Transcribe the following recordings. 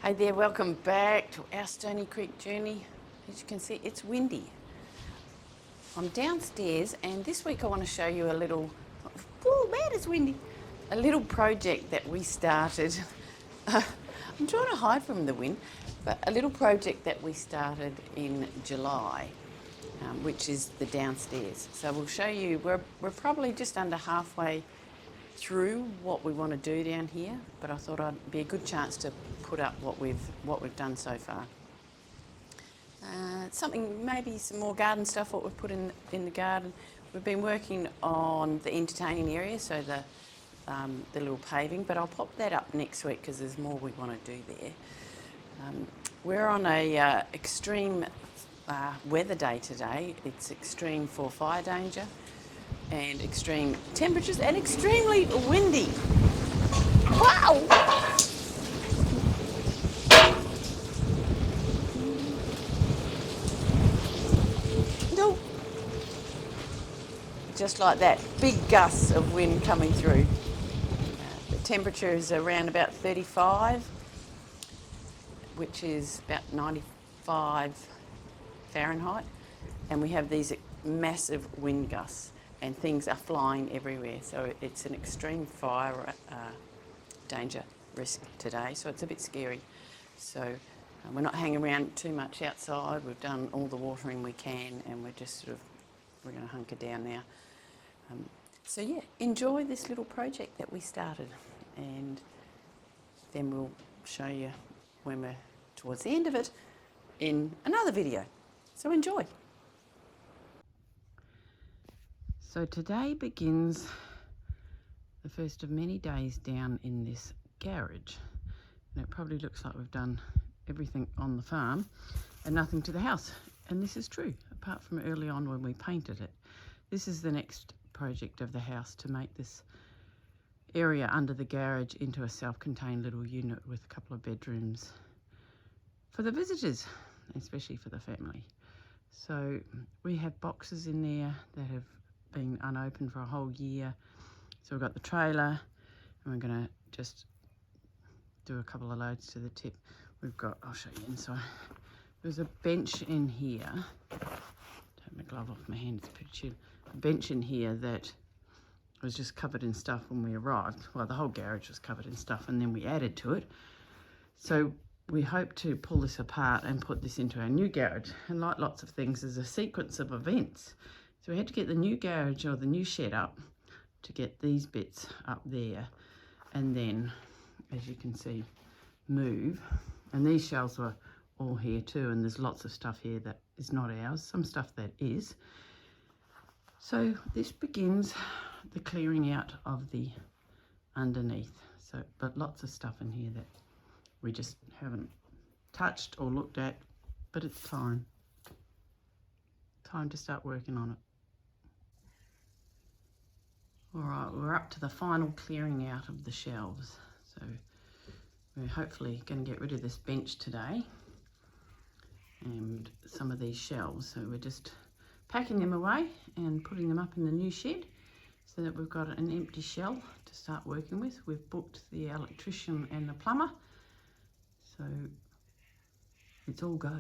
Hey there, welcome back to our Stony Creek journey. As you can see, it's windy. I'm downstairs and this week I want to show you a little, oh man, it's windy, a little project that we started. I'm trying to hide from the wind, but a little project that we started in July, which is the downstairs. So we'll show you, we're probably just under halfway through what we want to do down here, but I thought it'd be a good chance to put up what we've done so far. Something, maybe some more garden stuff, what we've put in the garden. We've been working on the entertaining area, so the little paving, but I'll pop that up next week because there's more we want to do there. We're on a extreme weather day today. It's extreme for fire danger and extreme temperatures and extremely windy. Wow! No. Just like that, big gusts of wind coming through. The temperature is around about 35, which is about 95 Fahrenheit, and we have these massive wind gusts. And things are flying everywhere. So it's an extreme fire danger risk today, so it's a bit scary. So we're not hanging around too much outside. We've done all the watering we can, and we're going to hunker down now. So yeah, enjoy this little project that we started, and then we'll show you when we're towards the end of it in another video. So enjoy. So today begins the first of many days down in this garage. And it probably looks like we've done everything on the farm and nothing to the house. And this is true, apart from early on when we painted it. This is the next project of the house, to make this area under the garage into a self-contained little unit with a couple of bedrooms for the visitors, especially for the family. So we have boxes in there that have been unopened for a whole year. So we've got the trailer, and we're going to just do a couple of loads to the tip. We've got, I'll show you inside. There's a bench in here. Take my glove off my hand, it's pretty chill. A bench in here that was just covered in stuff when we arrived. Well, the whole garage was covered in stuff, and then we added to it. So we hope to pull this apart and put this into our new garage. And like lots of things, there's a sequence of events. So we had to get the new garage or the new shed up to get these bits up there, and then, as you can see, move. And these shelves were all here too, and there's lots of stuff here that is not ours, some stuff that is. So this begins the clearing out of the underneath. So, but lots of stuff in here that we just haven't touched or looked at, but it's time to start working on it. All right, we're up to the final clearing out of the shelves. So we're hopefully going to get rid of this bench today and some of these shelves. So we're just packing them away and putting them up in the new shed so that we've got an empty shell to start working with. We've booked the electrician and the plumber, so it's all go.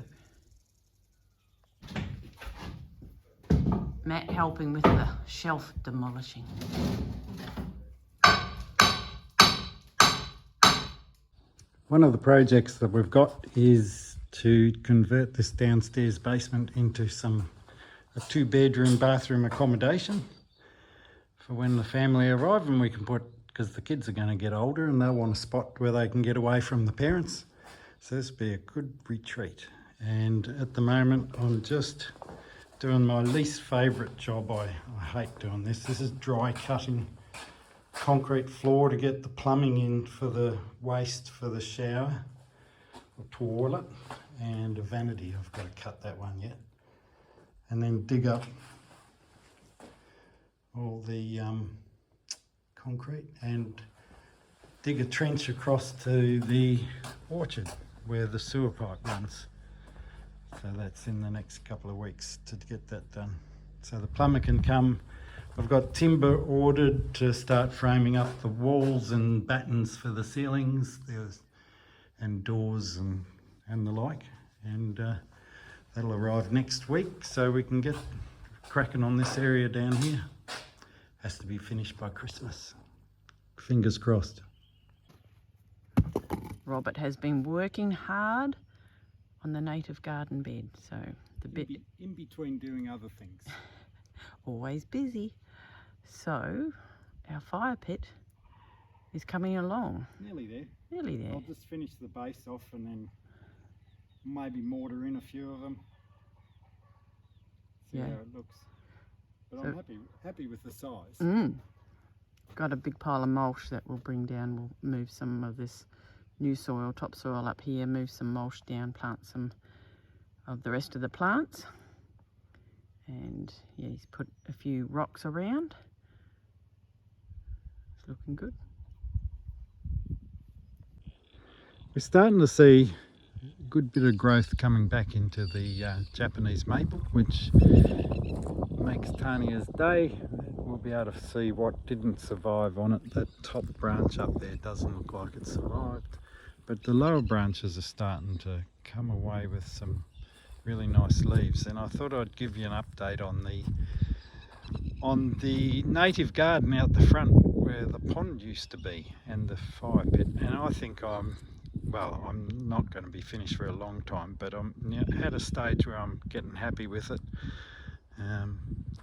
Matt helping with the shelf demolishing. One of the projects that we've got is to convert this downstairs basement into a 2-bedroom bathroom accommodation for when the family arrive, and we can put, because the kids are going to get older and they'll want a spot where they can get away from the parents. So this will be a good retreat. And at the moment I'm just doing my least favourite job. I hate doing this. This is dry cutting concrete floor to get the plumbing in for the waste for the shower or toilet, and a vanity. I've got to cut that one yet. And then dig up all the concrete and dig a trench across to the orchard where the sewer pipe runs. So that's in the next couple of weeks to get that done. So the plumber can come. I've got timber ordered to start framing up the walls and battens for the ceilings. and doors and the like, and that'll arrive next week, so we can get cracking on this area down here. Has to be finished by Christmas. Fingers crossed. Robert has been working hard on the native garden bed, so the bit in between doing other things. Always busy. So our fire pit is coming along. Nearly there. Nearly there. I'll just finish the base off and then maybe mortar in a few of them. See Yeah. how it looks. But So, I'm happy with the size. Got a big pile of mulch that we'll bring down. We'll move some of this new soil, topsoil up here, move some mulch down, plant some of the rest of the plants. And yeah, he's put a few rocks around. It's looking good. We're starting to see a good bit of growth coming back into the Japanese maple, which makes Tania's day. We'll be able to see what didn't survive on it. That top branch up there doesn't look like it survived, but the lower branches are starting to come away with some really nice leaves. And I thought I'd give you an update on the native garden out the front where the pond used to be and the fire pit. And I think I'm not going to be finished for a long time, but I'm at a stage where I'm getting happy with it.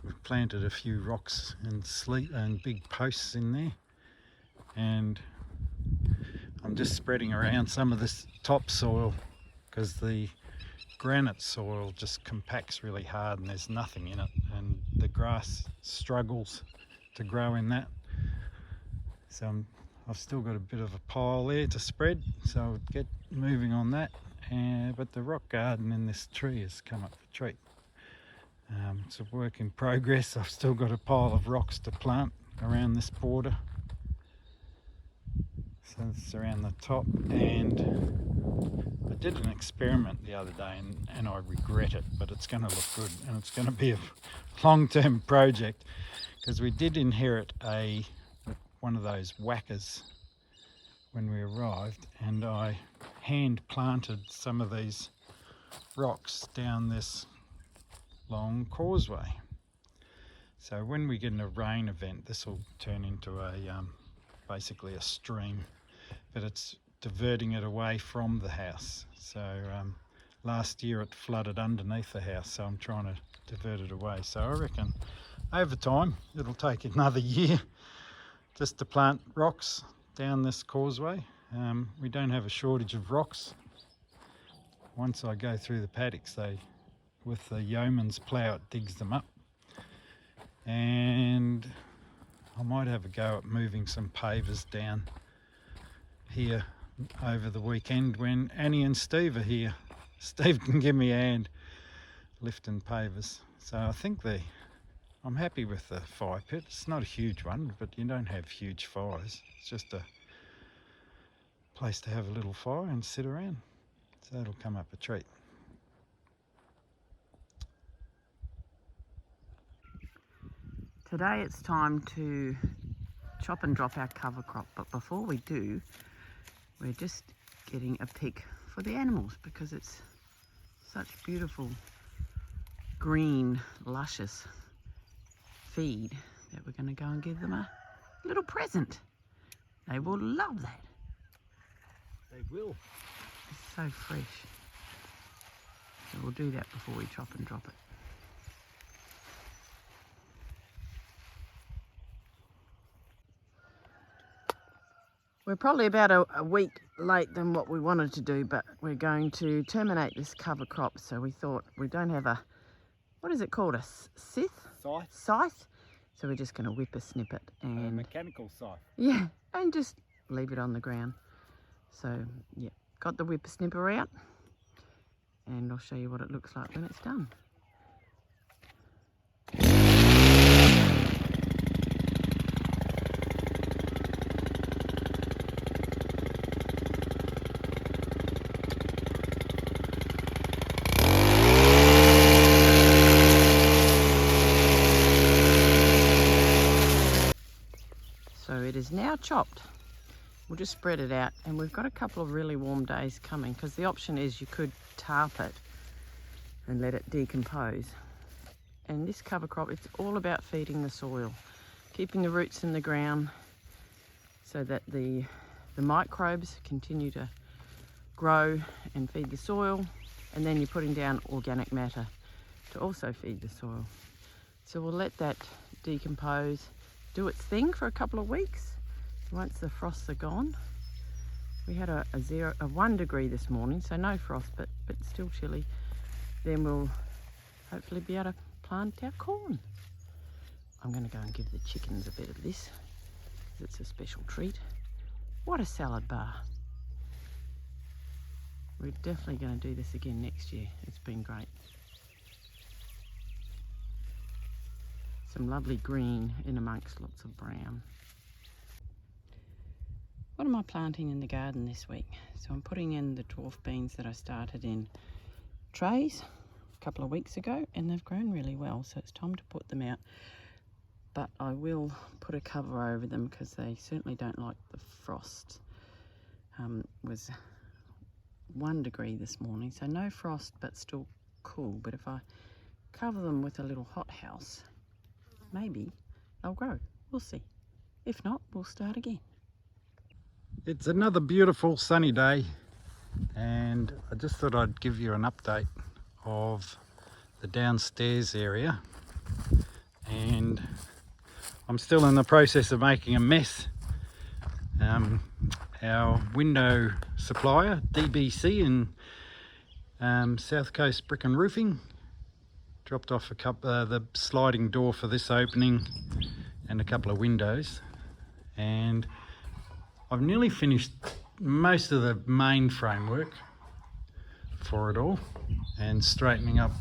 We've planted a few rocks and sleep and big posts in there, and I'm just spreading around some of this topsoil because the granite soil just compacts really hard and there's nothing in it, and the grass struggles to grow in that. So I've still got a bit of a pile there to spread, so I'll get moving on that. But the rock garden in this tree has come up the tree. It's a work in progress. I've still got a pile of rocks to plant around this border. So it's around the top, and I did an experiment the other day and I regret it, but it's going to look good and it's going to be a long-term project, because we did inherit one of those whackers when we arrived, and I hand planted some of these rocks down this long causeway. So when we get in a rain event, this will turn into basically a stream, but it's diverting it away from the house. So last year it flooded underneath the house, so I'm trying to divert it away. So I reckon over time it'll take another year just to plant rocks down this causeway. We don't have a shortage of rocks. Once I go through the paddocks, with the yeoman's plough, it digs them up. And I might have a go at moving some pavers down here over the weekend when Annie and Steve are here. Steve can give me a hand lifting pavers. So I think I'm happy with the fire pit. It's not a huge one, but you don't have huge fires. It's just a place to have a little fire and sit around. So it'll come up a treat. Today it's time to chop and drop our cover crop, but before we do, we're just getting a pick for the animals because it's such beautiful green luscious feed that we're going to go and give them a little present. They will love that. They will. It's so fresh. So we'll do that before we chop and drop it. We're probably about a week late than what we wanted to do, but we're going to terminate this cover crop. So we thought we don't have what is it called? A scythe? Scythe? So we're just going to whip a snippet and a mechanical scythe. Yeah, and just leave it on the ground. So yeah, got the whippersnipper out, and I'll show you what it looks like when it's done. So it is now chopped, we'll just spread it out. And we've got a couple of really warm days coming, because the option is you could tarp it and let it decompose. And this cover crop, it's all about feeding the soil, keeping the roots in the ground so that the microbes continue to grow and feed the soil, and then you're putting down organic matter to also feed the soil. So we'll let that decompose, do its thing for a couple of weeks. Once the frosts are gone, we had a 1 degree this morning, so no frost, but still chilly. Then we'll hopefully be able to plant our corn. I'm going to go and give the chickens a bit of this, because it's a special treat. What a salad bar. We're definitely going to do this again next year. It's been great. Some lovely green in amongst lots of brown. What am I planting in the garden this week? So I'm putting in the dwarf beans that I started in trays a couple of weeks ago, and they've grown really well, so it's time to put them out. But I will put a cover over them because they certainly don't like the frost. Was 1 degree this morning, so no frost but still cool. But if I cover them with a little hothouse, maybe they'll grow. We'll see. If not, we'll start again. It's another beautiful sunny day, and I just thought I'd give you an update of the downstairs area. And I'm still in the process of making a mess. Our window supplier, DBC in South Coast Brick and Roofing, dropped off the sliding door for this opening and a couple of windows, and I've nearly finished most of the main framework for it all, and straightening up,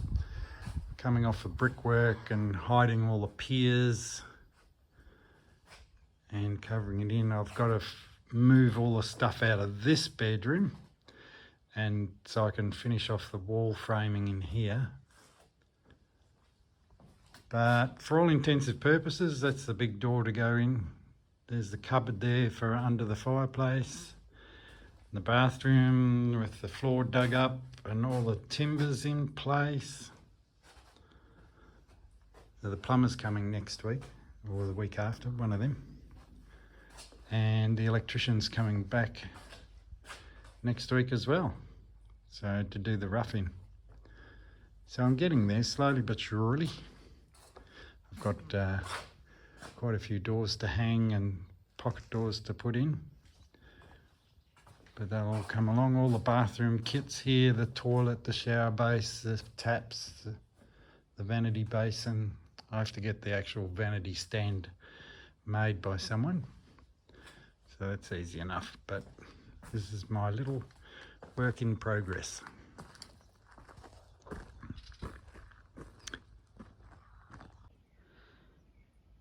coming off the brickwork and hiding all the piers and covering it in. I've got to move all the stuff out of this bedroom, and so I can finish off the wall framing in here. But for all intensive purposes, that's the big door to go in. There's the cupboard there for under the fireplace. The bathroom with the floor dug up and all the timbers in place. So the plumber's coming next week, or the week after, one of them. And the electrician's coming back next week as well, so to do the roughing. So I'm getting there slowly but surely. I've got quite a few doors to hang and pocket doors to put in, but they'll all come along. All the bathroom kits here, the toilet, the shower base, the taps, the vanity basin. I have to get the actual vanity stand made by someone, so that's easy enough, but this is my little work in progress.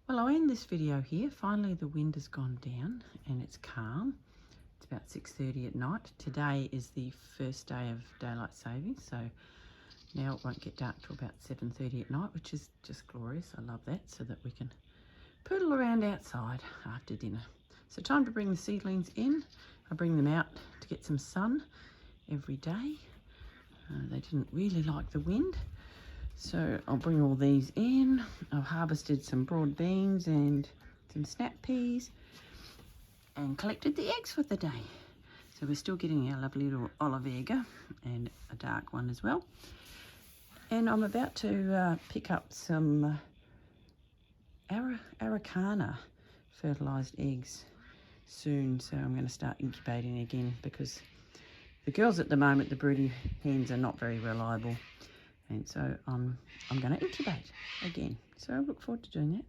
Well, I'll end this video here. Finally the wind has gone down and it's calm. It's about 6:30 at night. Today is the first day of daylight savings, so now it won't get dark till about 7:30 at night, which is just glorious. I love that, so that we can poodle around outside after dinner. So time to bring the seedlings in. I bring them out to get some sun every day. They didn't really like the wind, so I'll bring all these in. I've harvested some broad beans and some snap peas and collected the eggs for the day. So we're still getting our lovely little olive egg and a dark one as well. And I'm about to pick up some Araucana fertilised eggs soon, so I'm going to start incubating again, because the girls at the moment, the broody hens, are not very reliable, and so I'm going to incubate again. So I look forward to doing that.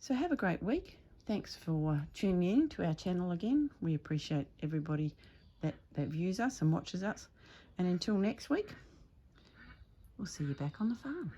So have a great week. Thanks for tuning in to our channel again. We appreciate everybody that views us and watches us, and until next week, we'll see you back on the farm.